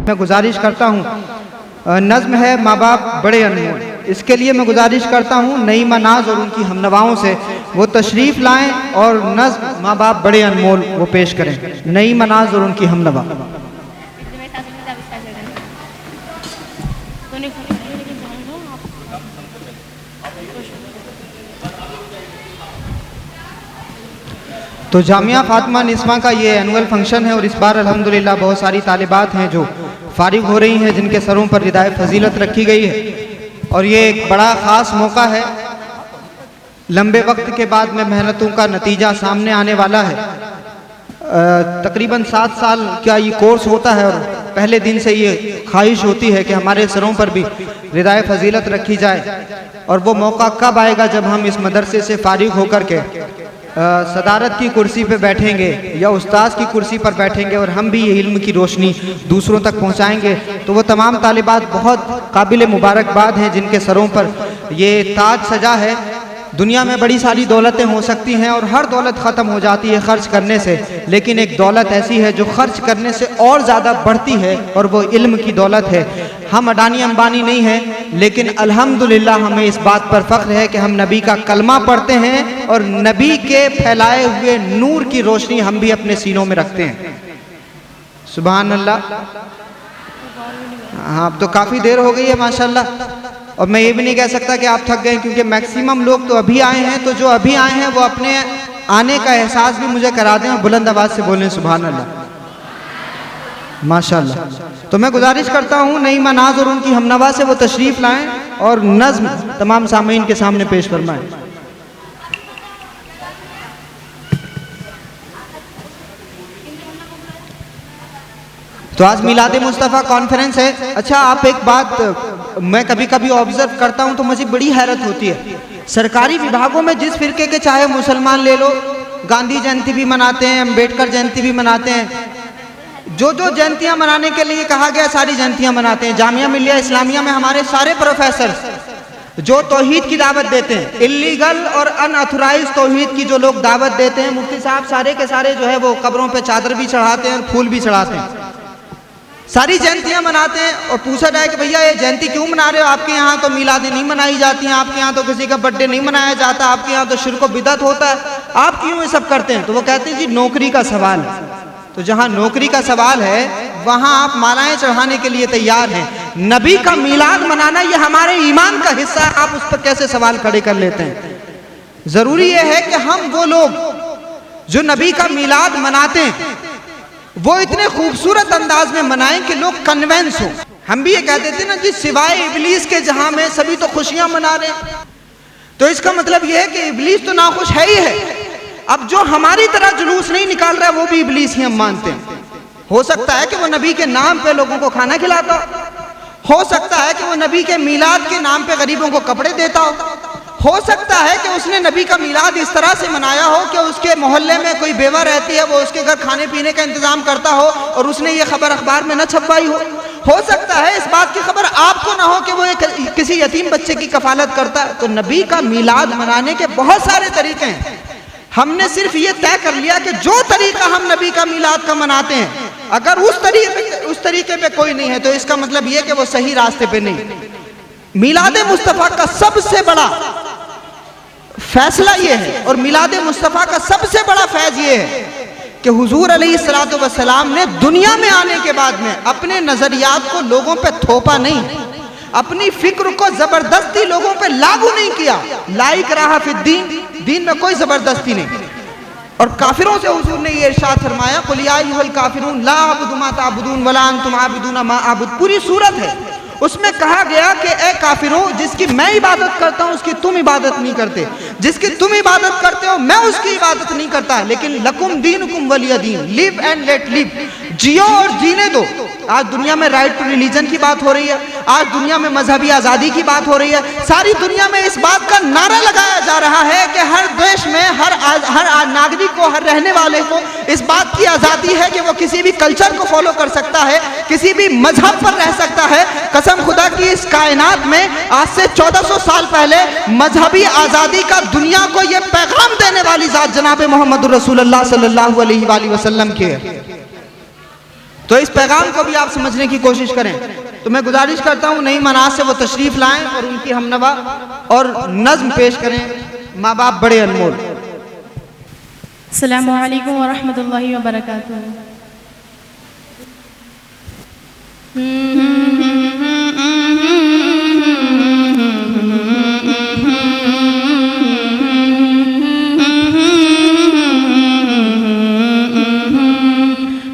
میں گزارش کرتا ہوں، نظم ہے ماں باپ بڑے انمول، اس کے لیے میں گزارش کرتا ہوں نعیمہ ناز اور ان کی ہم نواؤں سے وہ تشریف لائیں اور نظم ماں باپ بڑے انمول وہ پیش کریں۔ نعیمہ ناز اور ان کی ہم نوا۔ تو جامعہ فاطمہ نسواں کا یہ اینول فنکشن ہے، اور اس بار الحمدللہ بہت ساری طالبات ہیں جو فارغ ہو رہی ہیں، جن کے سروں پر ردائے فضیلت رکھی گئی ہے، اور یہ ایک بڑا خاص موقع ہے۔ لمبے وقت کے بعد میں محنتوں کا نتیجہ سامنے آنے والا ہے۔ تقریباً 7 سال کا یہ کورس ہوتا ہے، اور پہلے دن سے یہ خواہش ہوتی ہے کہ ہمارے سروں پر بھی ردائے فضیلت رکھی جائے، اور وہ موقع کب آئے گا جب ہم اس مدرسے سے فارغ ہو کر کے صدارت کی کرسی پہ بیٹھیں گے یا استاذ کی کرسی پر بیٹھیں گے، اور ہم بھی یہ علم کی روشنی دوسروں تک پہنچائیں گے۔ تو وہ تمام طالبات بہت قابل مبارکباد ہیں جن کے سروں پر یہ تاج سجا ہے۔ دنیا میں بڑی ساری دولتیں ہو سکتی ہیں، اور ہر دولت ختم ہو جاتی ہے خرچ کرنے سے، لیکن ایک دولت ایسی ہے جو خرچ کرنے سے اور زیادہ بڑھتی ہے، اور وہ علم کی دولت ہے۔ ہم اڈانی امبانی نہیں ہیں، لیکن الحمدللہ ہمیں اس بات پر فخر ہے کہ ہم نبی کا کلمہ پڑھتے ہیں، اور نبی کے پھیلائے ہوئے نور کی روشنی ہم بھی اپنے سینوں میں رکھتے ہیں۔ سبحان اللہ۔ ہاں، اب تو کافی دیر ہو گئی ہے ماشاءاللہ، اور میں یہ بھی نہیں کہہ سکتا کہ آپ تھک گئے، کیونکہ میکسیمم لوگ تو ابھی آئے ہیں، تو جو ابھی آئے ہیں وہ اپنے آنے کا احساس بھی مجھے کرا دیں، اور بلند آواز سے بولیں سبحان اللہ ماشاءاللہ۔ تو میں گزارش کرتا ہوں نعیمہ ناز اور ان کی ہم نوا سے وہ تشریف لائیں اور نظم تمام سامعین کے سامنے پیش فرمائیں۔ تو آج میلاد مصطفیٰ کانفرنس ہے۔ اچھا، آپ ایک بات میں کبھی کبھی آبزرو کرتا ہوں تو مجھے بڑی حیرت ہوتی ہے، سرکاری وبھاگوں میں جس فرقے کے چاہے مسلمان لے لو، گاندھی جینتی بھی مناتے ہیں، امبیڈکر جینتی بھی مناتے ہیں، جو جینتیاں منانے کے لیے کہا گیا ساری جینتیاں مناتے ہیں۔ جامعہ ملیہ اسلامیہ میں ہمارے سارے پروفیسر جو توحید کی دعوت دیتے ہیں، اللیگل اور ان اتھورائز توحید کی جو لوگ دعوت دیتے ہیں، مفتی صاحب سارے کے سارے جو ہے وہ قبروں پہ چادر بھی چڑھاتے ہیں اور پھول بھی چڑھاتے ہیں، ساری جینتیاں مناتے ہیں۔ اور پوچھا جائے کہ بھیا یہ جینتی کیوں منا رہے ہو؟ آپ کے یہاں تو میلادیں نہیں منائی جاتی ہیں، آپ کے یہاں تو کسی کا برتھ ڈے نہیں منایا جاتا، آپ کے یہاں تو شرک و بدعت ہوتا ہے، آپ کیوں یہ سب کرتے ہیں؟ تو وہ کہتے ہیں جی نوکری کا سوال ہے۔ تو جہاں نوکری کا سوال ہے وہاں آپ مالائیں چڑھانے کے لیے تیار ہیں، نبی کا میلاد منانا یہ ہمارے ایمان کا حصہ ہے، آپ اس پر کیسے سوال کھڑے کر لیتے ہیں؟ ضروری یہ ہے کہ ہم وہ لوگ جو نبی کا میلاد مناتے ہیں وہ اتنے خوبصورت انداز میں منائیں کہ لوگ کنونس ہوں۔ ہم بھی یہ کہتے تھے نا جی سوائے ابلیس کے جہاں میں سبھی تو خوشیاں منا رہے ہیں، تو اس کا مطلب یہ ہے کہ ابلیس تو ناخوش ہے ہی ہے۔ اب جو ہماری طرح جلوس نہیں نکال رہا ہے وہ بھی ابلیس ہی ہم مانتے ہیں۔ ہو سکتا ہے کہ وہ نبی کے نام پہ لوگوں کو کھانا کھلاتا ہو سکتا ہے کہ وہ نبی کے میلاد کے نام پہ غریبوں کو کپڑے دیتا ہو سکتا ہے کہ اس نے نبی کا میلاد اس طرح سے منایا ہو کہ اس کے محلے میں کوئی بیوہ رہتی ہے، وہ اس کے گھر کھانے پینے کا انتظام کرتا ہو اور اس نے یہ خبر اخبار میں نہ چھپوائی ہو سکتا ہے اس بات کی خبر آپ کو نہ ہو کہ وہ کسی یتیم بچے کی کفالت کرتا ہے۔ تو نبی کا میلاد منانے کے بہت سارے طریقے ہیں، ہم نے صرف یہ طے کر لیا کہ جو طریقہ ہم نبی کا میلاد کا مناتے ہیں اگر اس طریقے پہ کوئی نہیں ہے تو اس کا مطلب یہ کہ وہ صحیح راستے پہ نہیں۔ میلاد مصطفیٰ کا سب سے بڑا فیصلہ یہ ہے اور میلاد مصطفیٰ کا سب سے بڑا فیض یہ ہے کہ حضور علیہ السلام نے دنیا میں آنے کے بعد میں اپنے نظریات کو لوگوں پہ تھوپا نہیں، اپنی فکر کو زبردستی لوگوں پہ لاگو نہیں کیا۔ لا اکراہ فی الدین، دین میں کوئی زبردستی نہیں۔ اور کافروں سے حضور نے یہ ارشاد فرمایا قل یا ایھا الکافرون لا اعبد ما تعبدون ولا انتم عابدون ما اعبد، پوری سورت ہے اس میں کہا گیا کہ اے کافروں جس کی میں عبادت کرتا ہوں اس کی تم عبادت نہیں کرتے، جس کی تم عبادت کرتے ہو میں اس کی عبادت نہیں کرتا، لیکن لکم دینکم ولی دین، لیو اینڈ لیٹ لیو، جیو اور جینے دو۔ آج دنیا میں رائٹ ٹو ریلیجن کی بات ہو رہی ہے، آج دنیا میں مذہبی آزادی کی بات ہو رہی ہے، ساری دنیا میں اس بات کا نعرہ لگایا جا رہا ہے کہ ہر دیش میں ہر ناگرک کو، ہر رہنے والے کو اس بات کی آزادی ہے کہ وہ کسی بھی کلچر کو فالو کر سکتا ہے، کسی بھی مذہب پر رہ سکتا ہے۔ قسم خدا کی اس کائنات میں آج سے 1400 سال پہلے مذہبی آزادی کا دنیا کو یہ پیغام دینے والی ذات جناب محمد رسول اللہ صلی اللہ علیہ وآلہ وسلم کی ہے۔ تو اس پیغام کو بھی آپ سمجھنے کی کوشش کریں. تو میں گزارش کرتا ہوں نئی مناظر سے وہ تشریف لائیں اور ان کی ہمنوا اور نظم پیش کریں ماں باپ بڑے انمول. السلام علیکم ورحمۃ اللہ وبرکاتہ.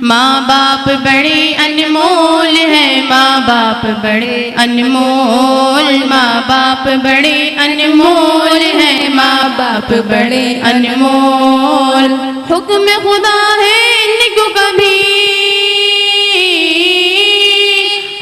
ماں باپ بڑے انمول ہیں، ماں باپ بڑے انمول، ماں باپ بڑے انمول ہیں، ماں باپ بڑے انمول. حکم خدا ہے ان کو کبھی،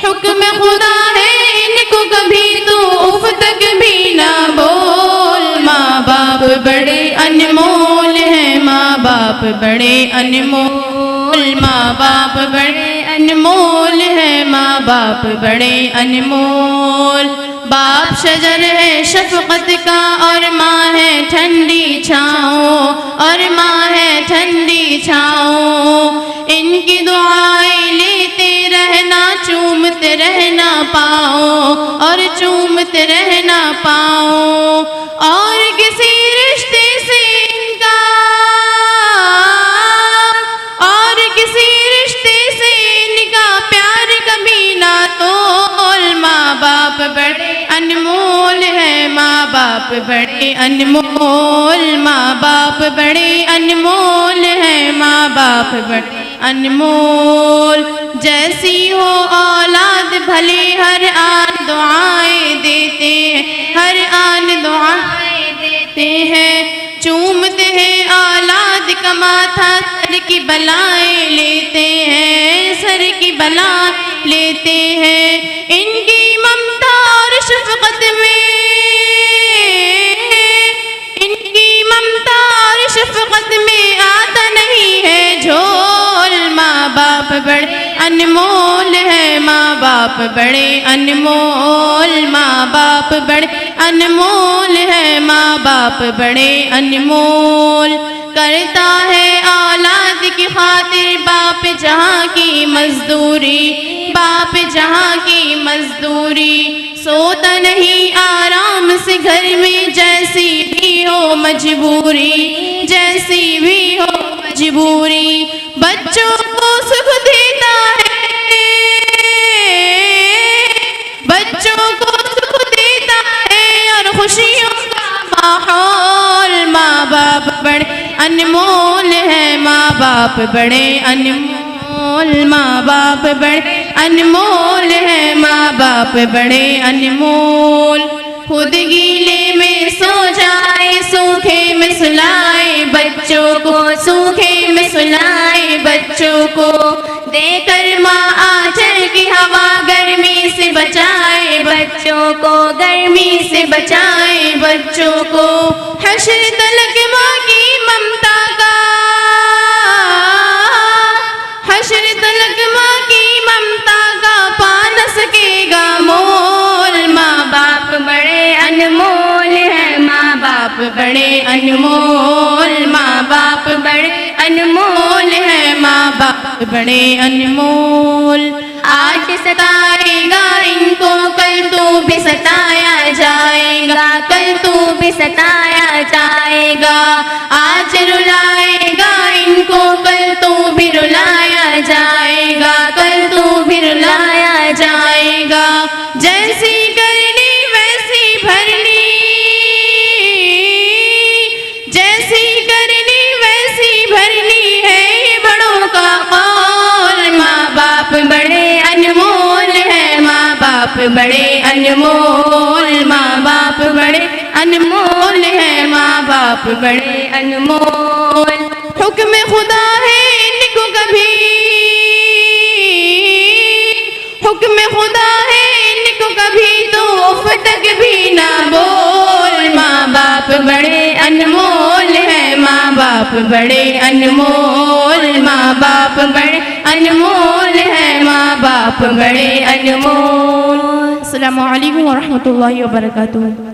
حکم خدا ہے ان کو کبھی تو اف تک بھی نہ بول. ماں باپ بڑے انمول ہیں، ماں باپ بڑے انمول، ماں باپ بڑے انمول ہیں، ماں باپ بڑے انمول. باپ شجر ہے شفقت کا اور ماں ہے ٹھنڈی چھاؤں، اور ماں ہے ٹھنڈی چھاؤں. ان کی دعائیں لیتے رہنا، چومتے رہنا پاؤں، اور چومتے رہنا پاؤں. اور کسی رشتے سے ان کا، اور کسی رشتے سے ان کا پیار کبھی نہ تول. ماں باپ بڑے انمول ہے، ماں باپ بڑے انمول، ماں باپ بڑے انمول ہے، ماں باپ بڑے انمول. جیسی ہو اولاد بھلے ہر آن دعائیں دیتے ہیں، ہر آن دعائیں دیتے ہیں. چومتے ہیں اولاد کا ماتھا، سر کی بلائیں لیتے ہیں، سر کی بلائیں لیتے ہیں. ان کی ممتا اور شفقت میں، ان کی ممتا اور شفقت میں آتا نہیں ہے جھول. ماں باپ بڑے انمول ہے، ماں باپ بڑے انمول، ماں باپ بڑے انمول ہے، ماں باپ بڑے انمول. کرتا ہے اولاد کی خاطر باپ جہاں کی مزدوری، باپ جہاں کی مزدوری. سوتا نہیں آرام سے گھر میں جیسی بھی ہو مجبوری، جیسی بھی ہو مجبوری. بچوں کو سکھ دیتا ہے، بچوں کو سکھ دیتا ہے اور خوشیوں کا ماحول. ماں باپ بڑے انمول ہے، ماں باپ بڑے انمول، ماں باپ بڑے انمول ہے، ماں باپ بڑے انمول. خود گیلے میں سو جائے سوکھے میں سلائے بچوں کو، سوکھے میں سلائے بچوں کو. دے کر ماں آنچل کی ہوا گرمی سے بچائے بچوں کو، گرمی سے بچائے بچوں کو. حشر تلک ماں کی ممتا کا، حشر تلک ماں کی ممتا کا پا نہ سکے گا مول. ماں باپ بڑے انمول ہے، ماں باپ بڑے انمول، ماں باپ بڑے انمول ہے، ماں باپ بڑے انمول. آج ستائے گا ان کو کل تو بھی ستایا جائے گا، کل تو بھی ستایا جائے گا. آج رلائے گا ان کو کل تو بھی رلایا جائے گا، کل تو بھی رلایا جائے گا. جیسی کرنی ویسی بھرنی، جیسی کرنی ویسی بھرنی ہے یہ بڑوں کا قول. ماں باپ بڑے انمول ہے، ماں باپ بڑے انمول، ماں باپ بڑے انمول ہے، ماں باپ بڑے انمول. حکم خدا ہے ان کو کبھی، حکم خدا ہے ان کو کبھی تو اف تک بھی نہ بول. ماں باپ بڑے انمول ہے، ماں باپ بڑے انمول، ماں باپ بڑے انمول ہے، ماں باپ بڑے انمول. السلام علیکم ورحمۃ اللہ وبرکاتہ.